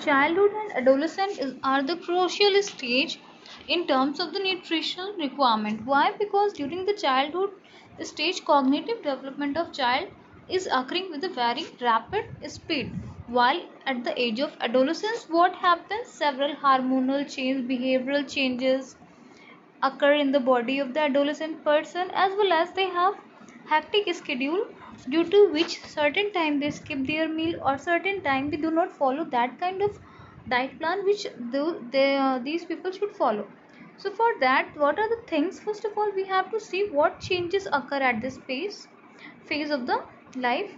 childhood and adolescence are the crucial stage in terms of the nutritional requirement. Why? Because during the childhood stage, cognitive development of child is occurring with a very rapid speed, while at the age of adolescence, what happens? Several hormonal changes, behavioral changes occur in the body of the adolescent person, as well as they have hectic schedule, due to which certain time they skip their meal, or certain time they do not follow that kind of diet plan which these people should follow. So for that, what are the things? First of all, we have to see what changes occur at this phase of the life.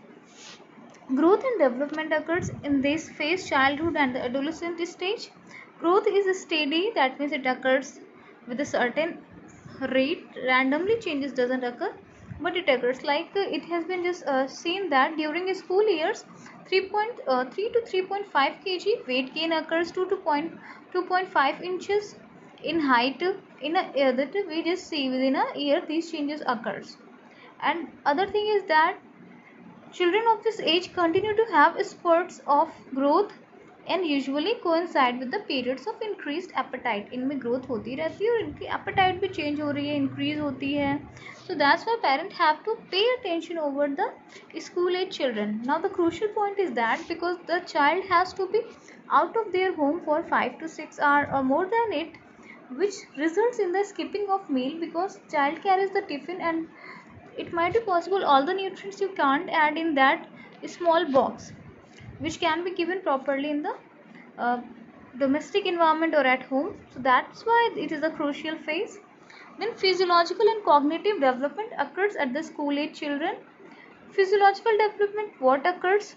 Growth and development occurs in this phase, childhood and the adolescent stage. Growth is steady, that means it occurs with a certain rate. Randomly changes doesn't occur, but it occurs. It has been just seen that during school years, 3.3 to 3.5 kg weight gain occurs to 2.5 inches in height. In a that we just see within a year these changes occurs. And other thing is that children of this age continue to have spurts of growth and usually coincide with the periods of increased appetite. इनमें growth होती रहती है और इनकी appetite भी change हो रही है, increase होती है. So that's why parents have to pay attention over the school age children. Now the crucial point is that because the child has to be out of their home for 5 to 6 hours or more than it, which results in the skipping of meal, because child carries the tiffin and it might be possible all the nutrients you can't add in that small box, which can be given properly in the uh, domestic environment or at home. So that's why it is a crucial phase. Then physiological and cognitive development occurs at the school age children. Physiological development, what occurs?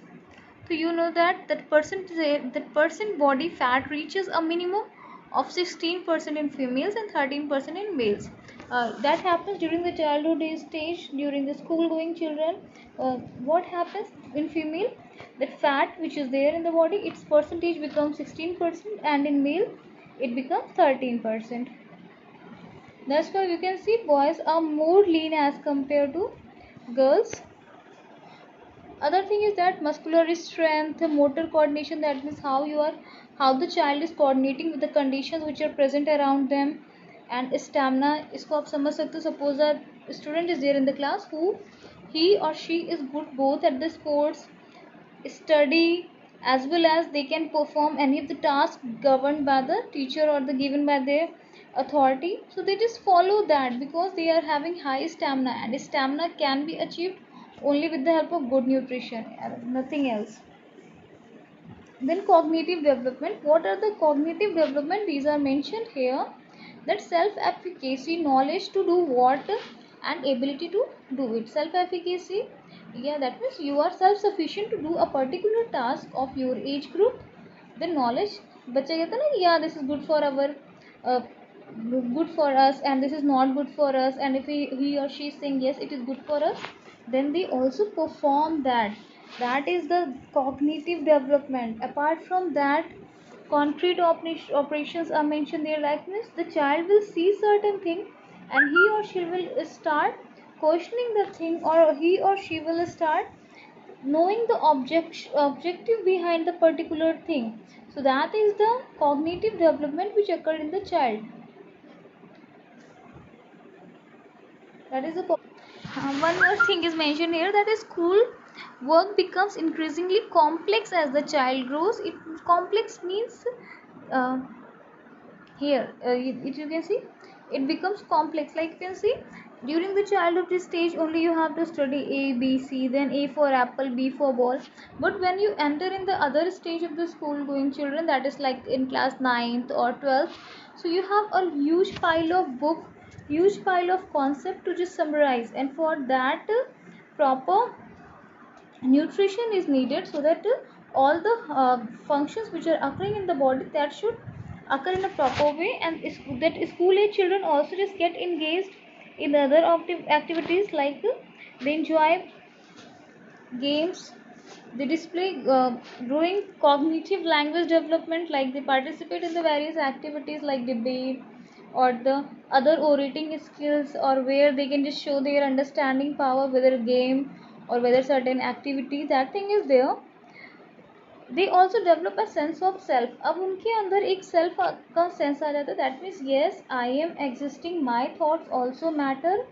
So you know that that person body fat reaches a minimum of 16% in females and 13% in males. That happens during the childhood stage, during the school going children. What happens in female? That fat which is there in the body, its percentage becomes 16%, and in male it becomes 13%. That's why you can see boys are more lean as compared to girls. Other thing is that muscular strength, motor coordination, that means how the child is coordinating with the conditions which are present around them. And stamina, इसको आप समझ सकते हो. Suppose a student is there in the class who he or she is good both at the sports, study, as well as they can perform any of the tasks governed by the teacher or the given by their authority. So they just follow that because they are having high stamina, and stamina can be achieved only with the help of good nutrition and nothing else. Then cognitive development. What are the cognitive development? These are mentioned here. That self-efficacy, knowledge to do what, and ability to do it. Self-efficacy, yeah, that means you are self-sufficient to do a particular task of your age group. Then knowledge, बच्चा कहता है ना कि yeah, this is good for our uh, good for us, and this is not good for us, and if he or she is saying yes, it is good for us, then they also perform that. That is the cognitive development. Apart from that, concrete operations are mentioned there, like this. The child will see certain thing and he or she will start questioning the thing, or he or she will start knowing the objective behind the particular thing. So that is the cognitive development which occurred in the child. That is the one more thing is mentioned here, that is school work becomes increasingly complex as the child grows. It complex means uh, here you can see it becomes complex. Like you can see during the childhood stage only you have to study A B C, then A for apple, B for ball. But when you enter in the other stage of the school going children, that is like in class 9th or 12th, so you have a huge pile of book, huge pile of concept to just summarize, and for that proper nutrition is needed, so that all the functions which are occurring in the body, that should occur in a proper way. And that school age children also just get engaged in other activities, like they enjoy games, they display growing cognitive language development, like they participate in the various activities like debate or the other orating skills, or where they can just show their understanding power, whether a game or whether certain activity, that thing is there. They also develop a sense of self. अब उनके अंदर एक self का sense आ जाता है. That means yes I am existing, my thoughts also matter,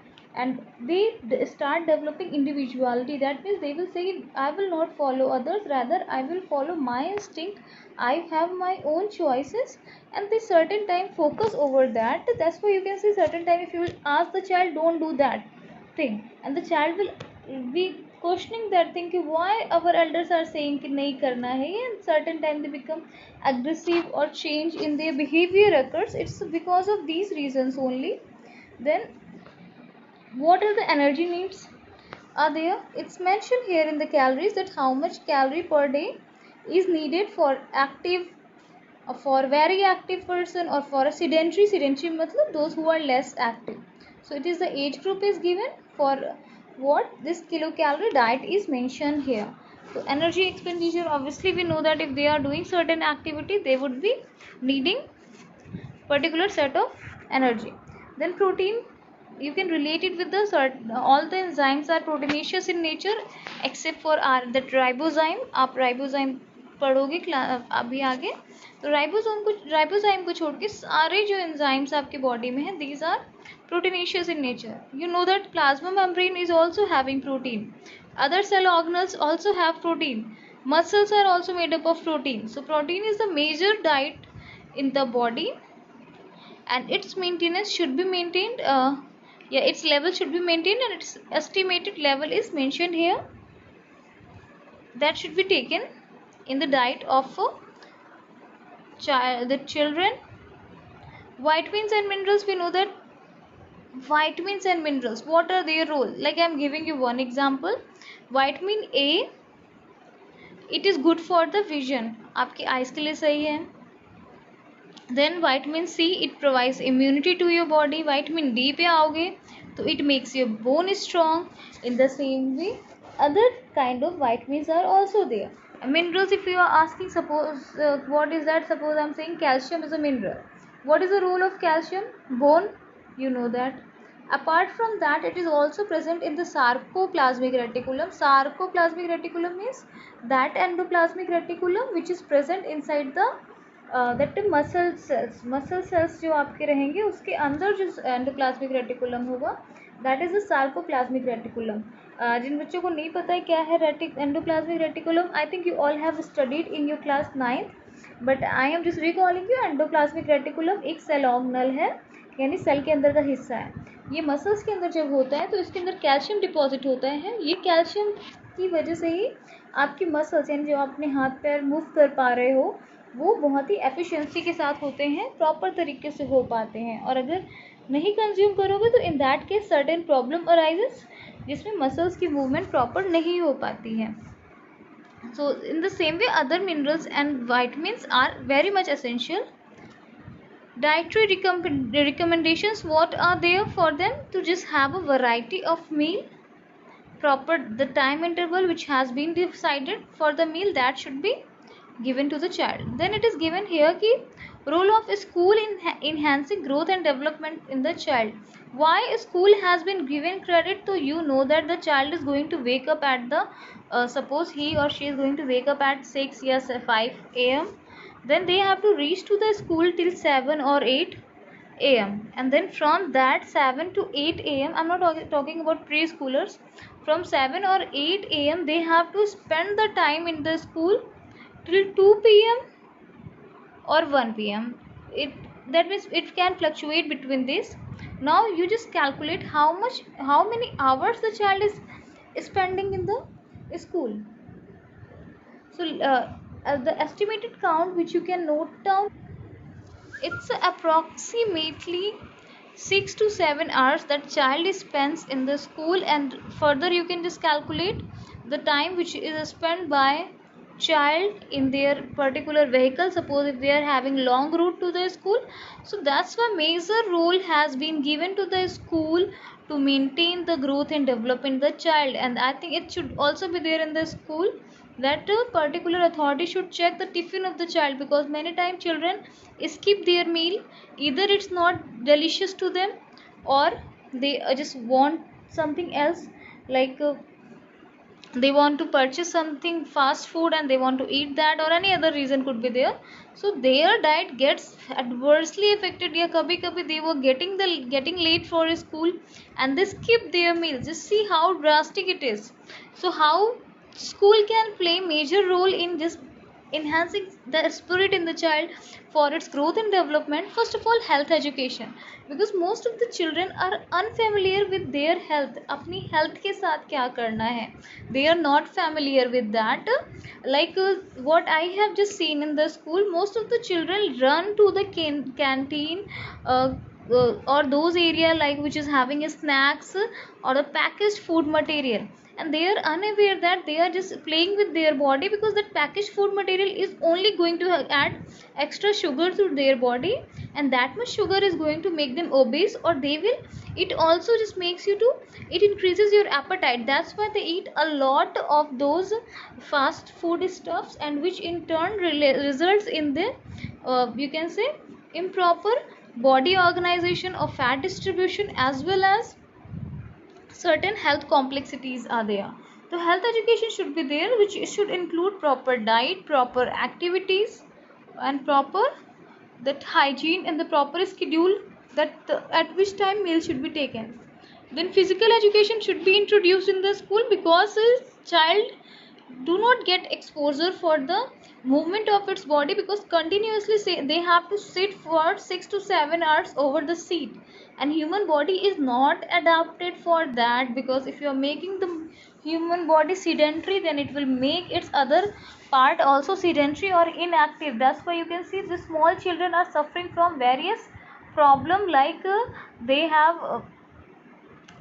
and they start developing individuality. That means they will say I will not follow others, rather I will follow my instinct, I have my own choices, and they certain time focus over that. That's why you can see certain time if you will ask the child don't do that thing, and the child will be questioning that thing कि why our elders are saying कि नहीं करना है, and certain time they become aggressive or change in their behavior occurs. It's because of these reasons only. Then what are the energy needs are there? It's mentioned here in the calories that how much calorie per day is needed for active, for very active person, or for a sedentary. Sedentary matlab those who are less active. So it is the age group is given for what this kilocalorie diet is mentioned here. So energy expenditure, obviously we know that if they are doing certain activity they would be needing particular set of energy. Then protein, you can relate it with the all the enzymes are proteinaceous in nature except for our that ribozyme. आप ribozyme पढ़ोगे अभी आगे. तो ribozyme को छोड़ के सारे जो एंजाइम्स आपके बॉडी में हैं these are proteinaceous in nature. You know that plasma membrane is also having protein. Other cell organelles also have protein. Muscles are also made up of protein. So protein is the major diet in the body, and its maintenance should be maintained. Its level should be maintained, and its estimated level is mentioned here. That should be taken in the diet of the children. Vitamins and minerals, we know that vitamins and minerals, what are their role? Like I am giving you one example. Vitamin A, it is good for the vision, आपकी eyes के लिए सही है. Then vitamin C, it provides immunity to your body. Vitamin D पे आओगे तो it makes your bone strong. In the same way other kind of vitamins are also there. Minerals, if you are asking, suppose what is that? Suppose I am saying calcium is a mineral. What is the role of calcium? Bone, you know that. Apart from that, it is also present in the sarcoplasmic reticulum. Sarcoplasmic reticulum means that endoplasmic reticulum which is present inside the that muscle cells जो आपके रहेंगे उसके अंदर जो endoplasmic reticulum होगा that is the sarcoplasmic reticulum. जिन बच्चों को नहीं पता है क्या है endoplasmic reticulum, I think you all have studied in your class 9th, but I am just recalling you. Endoplasmic reticulum एक सेल ऑर्गेनल है, यानी सेल के अंदर का हिस्सा है. ये मसल्स के अंदर जब होता है तो इसके अंदर कैल्शियम डिपॉजिट होता है. ये कैल्शियम की वजह से ही आपकी मसल्स यानी जो अपने हाथ पैर मूव कर पा रहे हो वो बहुत ही एफिशिएंसी के साथ होते हैं, प्रॉपर तरीके से हो पाते हैं. और अगर नहीं कंज्यूम करोगे तो in that case certain problem arises जिसमें मसल्स की मूवमेंट प्रॉपर नहीं हो पाती है. So in the same way other minerals and vitamins are very much essential. Dietary recommendations, what are there for them? To just have a variety of meal, proper the time interval which has been decided for the meal that should be given to the child. Then it is given here ki role of school in enhancing growth and development in the child. Why school has been given credit? So you know that the child is going to wake up at the suppose he or she is going to wake up at 6 or 5 a.m. then they have to reach to the school till 7 or 8 a.m. and then from that 7 to 8 a.m. I'm not talking about preschoolers. From 7 or 8 a.m. they have to spend the time in the school till 2 p.m. or 1 p.m. That means it can fluctuate between this. Now you just calculate how many hours the child is spending in the school. So the estimated count which you can note down, it's approximately 6 to 7 hours that child spends in the school. And further you can just calculate the time which is spent by child in their particular vehicle. Suppose if they are having long route to the school, so that's why major role has been given to the school to maintain the growth and development of the child. And I think it should also be there in the school that a particular authority should check the tiffin of the child, because many times children skip their meal. Either it's not delicious to them or they just want something else, like they want to purchase something fast food and they want to eat that, or any other reason could be there, so their diet gets adversely affected. Yeah, kabhi kabhi they were getting late for school and they skip their meals. Just see how drastic it is. So how school can play major role in just enhancing the spirit in the child for its growth and development. First of all, health education, because most of the children are unfamiliar with their health. अपनी health के साथ क्या करना है, they are not familiar with that. Like what I have just seen in the school, most of the children run to the canteen, or those area like which is having snacks or the packaged food material, and they are unaware that they are just playing with their body, because that packaged food material is only going to add extra sugar to their body, and that much sugar is going to make them obese, or they will, it also just makes you to, it increases your appetite. That's why they eat a lot of those fast food stuffs, and which in turn results in the you can say improper body organization or fat distribution, as well as certain health complexities are there. So health education should be there, which should include proper diet, proper activities, and proper that hygiene and the proper schedule, that at which time meals should be taken. Then physical education should be introduced in the school, because a child do not get exposure for the movement of its body, because continuously say they have to sit for 6 to 7 hours over the seat, and human body is not adapted for that, because if you are making the human body sedentary, then it will make its other part also sedentary or inactive. That's why you can see the small children are suffering from various problem, like they have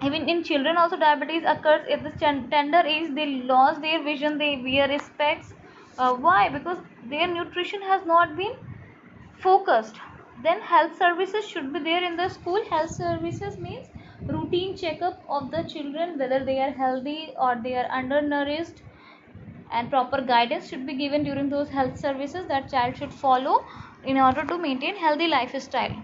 even in children also diabetes occurs at the tender age. They lost their vision, they wear specs. Why? Because their nutrition has not been focused. Then health services should be there in the school. Health services means routine checkup of the children, whether they are healthy or they are undernourished, and proper guidance should be given during those health services that child should follow in order to maintain healthy lifestyle.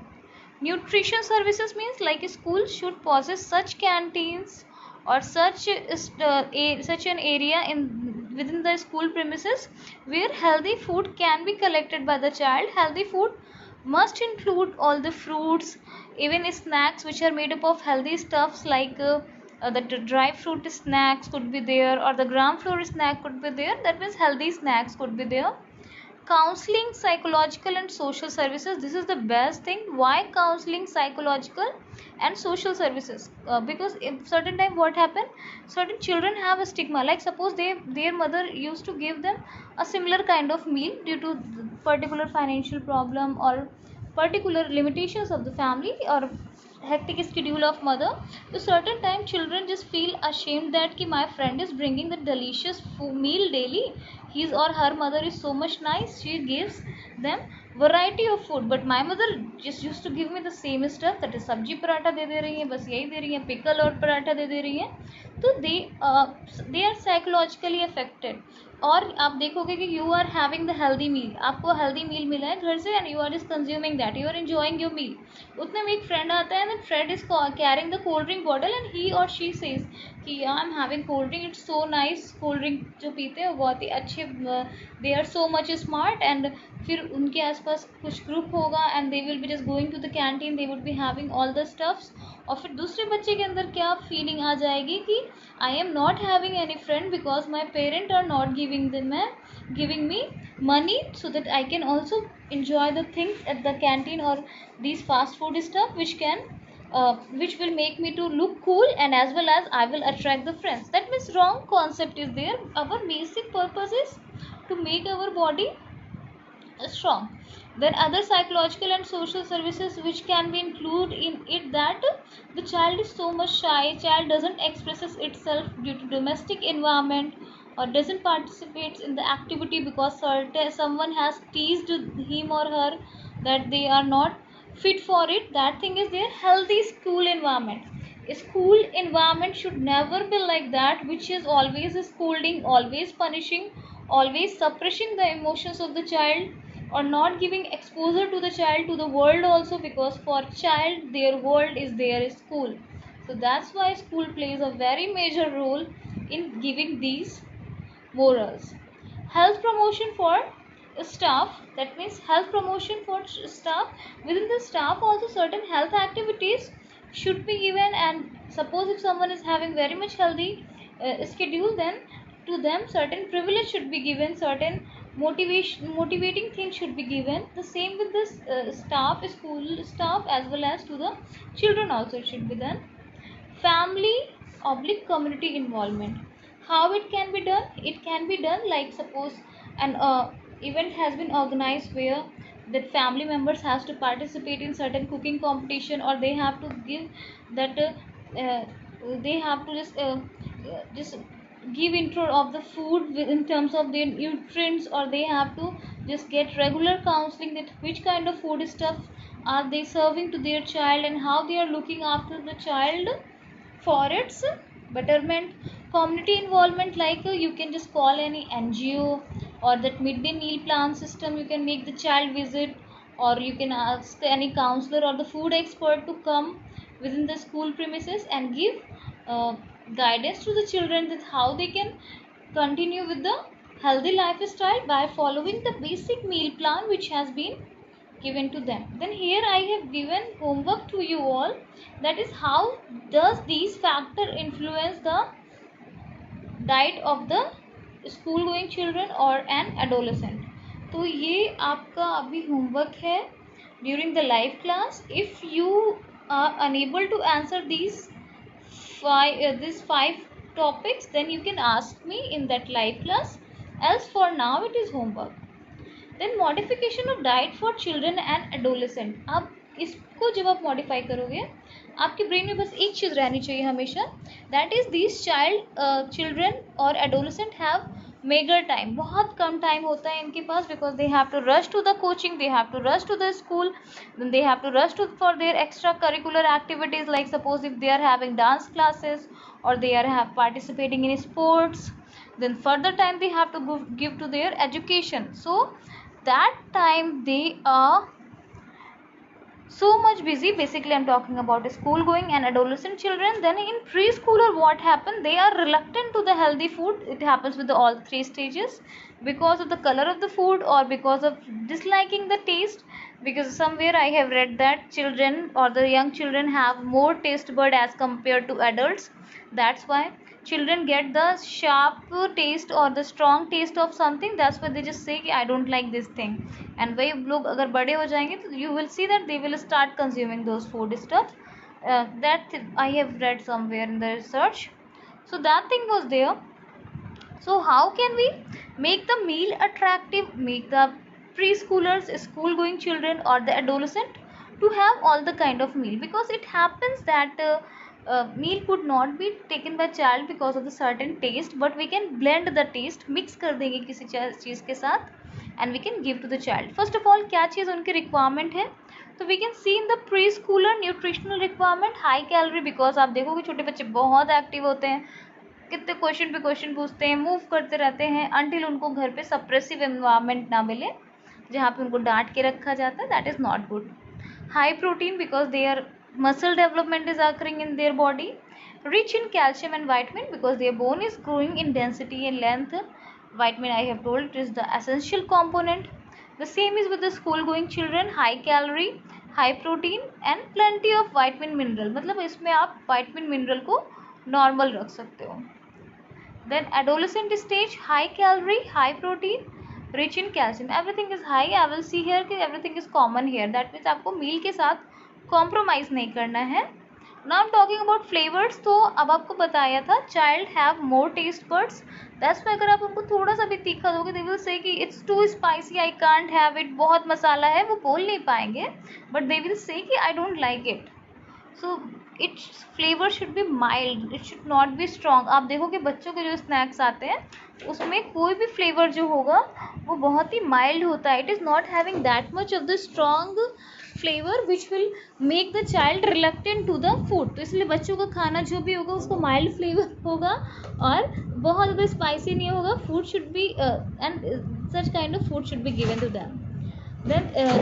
Nutrition services means like a school should possess such canteens or such an area in within the school premises where healthy food can be collected by the child. Healthy food must include all the fruits, even snacks which are made up of healthy stuffs, like the dry fruit snacks could be there, or the gram flour snack could be there. That means healthy snacks could be there. Counseling, psychological and social services, this is the best thing. Why counseling, psychological and social services? Because in certain time what happen, certain children have a stigma, like suppose their mother used to give them a similar kind of meal due to particular financial problem or particular limitations of the family or hectic schedule of mother. So certain time children just feel ashamed that ki my friend is bringing the delicious meal daily, his or her mother is so much nice, she gives them variety of food, but my mother just used to give me the same stuff, that is sabji paratha दे दे रही है, बस यही दे रही है, pickle और पराठा दे दे रही है. तो they are psychologically affected. और आप देखोगे कि you are having the healthy meal, आपको हेल्दी मील मिला है घर से, and you are just consuming that, you are enjoying your meal. उतने में एक फ्रेंड आता है, and friend is carrying the cold drink bottle, and he और शी सेज कि I am having cold drink, it's so nice. Cold drink जो पीते हैं बहुत ही अच्छे, they are so much smart. And फिर उनके आसपास कुछ ग्रुप होगा, and they will be just going to the canteen, they would be having all the stuffs. और फिर दूसरे बच्चे के अंदर क्या फीलिंग आ जाएगी कि I am not having any friend because my parent are not giving me money so that I can also enjoy the things at the canteen or these fast food stuff which will make me to look cool, and as well as I will attract the friends. That means wrong concept is there. Our basic purpose is to make our body strong. Then other psychological and social services which can be included in it, that the child is so much shy, child doesn't expresses itself due to domestic environment, or doesn't participate in the activity because someone has teased him or her that they are not fit for it. That thing is their healthy school environment. A school environment should never be like that, which is always scolding, always punishing, always suppressing the emotions of the child, or not giving exposure to the child to the world also, because for child their world is their school. So that's why school plays a very major role in giving these morals. Health promotion for staff, that means health promotion for staff. Within the staff also certain health activities should be given, and suppose if someone is having very much healthy schedule, then to them certain privilege should be given, certain motivating things should be given. The same with this staff, school staff, as well as to the children also it should be done. Family oblique community involvement. How it can be done? It can be done like, suppose an event has been organized where that family members has to participate in certain cooking competition, or they have to give that they have to just give intro of the food in terms of their nutrients, or they have to just get regular counseling that which kind of food stuff are they serving to their child, and how they are looking after the child for its betterment. Community involvement, like you can just call any NGO, or that midday meal plan system, you can make the child visit, or you can ask any counselor or the food expert to come within the school premises and give uh, guidance to the children that how they can continue with the healthy lifestyle by following the basic meal plan which has been given to them. Then here I have given homework to you all, that is how does these factor influence the diet of the school going children or an adolescent. तो ये आपका अभी homework है during the live class. If you are unable to answer these five topics, then you can ask me in that live class, else for now it is homework. Then modification of diet for children and adolescent. आप इसको जब आप modify करोगे, आपके brain में बस एक चीज़ रहनी चाहिए हमेशा, दैट इज दिस चिल्ड्रन और एडोलेसेंट हैव मेगर टाइम. बहुत कम टाइम होता है इनके पास, because they have to rush to the coaching, they have to rush to the school, then they have to rush to for their extra curricular activities, like suppose if they are having dance classes or they are participating in sports, then further time they have to give to their education. So that time they are so much busy. Basically I'm talking about school going and adolescent children. Then in preschooler what happen, they are reluctant to the healthy food. It happens with all three stages, because of the color of the food or because of disliking the taste, because somewhere I have read that children or the young children have more taste bud as compared to adults. That's why children get the sharp taste or the strong taste of something. That's why they just say I don't like this thing. And वही लोग अगर बड़े हो जाएंगे तो you will see that they will start consuming those food stuff. That I have read somewhere in the research. So that thing was there. So how can we make the meal attractive, make the preschoolers, school going children or the adolescent to have all the kind of meal? Because it happens that meal could not be taken by child because of the certain taste, but we can blend the taste, mix कर देंगे किसी चीज़ के साथ, and we can give to the child. First of all क्या चीज़ उनकी requirement है, तो we can see in the preschooler nutritional requirement high calorie, because आप देखोगे छोटे बच्चे बहुत एक्टिव होते हैं, कितने क्वेश्चन पे क्वेश्चन पूछते हैं, मूव करते रहते हैं until उनको घर पे सप्रेसिव एनवायरनमेंट ना मिले जहाँ पे उनको डांट के रखा जाता है. That is not good. High protein, because there muscle development is occurring in their body. Rich in calcium and vitamin, because their bone is growing in density and length. Vitamin I have told it is the essential component. The same is with the school going children. High calorie, high protein and plenty of vitamin mineral. मतलब इसमें आप vitamin mineral को normal रख सकते हो. Then adolescent stage, high calorie, high protein, rich in calcium. Everything is high. I will see here कि everything is common here. That means आपको meal के साथ कॉम्प्रोमाइज नहीं करना है. Now am talking about flavours. तो अब आपको बताया था child have more taste buds. That's why अगर आप उनको थोड़ा सा भी तीखा दोगे दे विल से कि it's too spicy, I can't have it, बहुत मसाला है, वो बोल नहीं पाएंगे, बट दे विल से कि I don't like it. So it's flavour should be mild, it should not be strong. आप देखोगे बच्चों के जो स्नैक्स आते हैं उसमें कोई भी फ्लेवर जो होगा वो बहुत ही माइल्ड होता है. It is not having that much of the strong flavour which will make the child reluctant to the food. तो इसलिए बच्चों का खाना जो भी होगा उसको माइल्ड फ्लेवर होगा और बहुत ज़्यादा स्पाइसी नहीं होगा. Food should be and such kind of food should be given to them. Then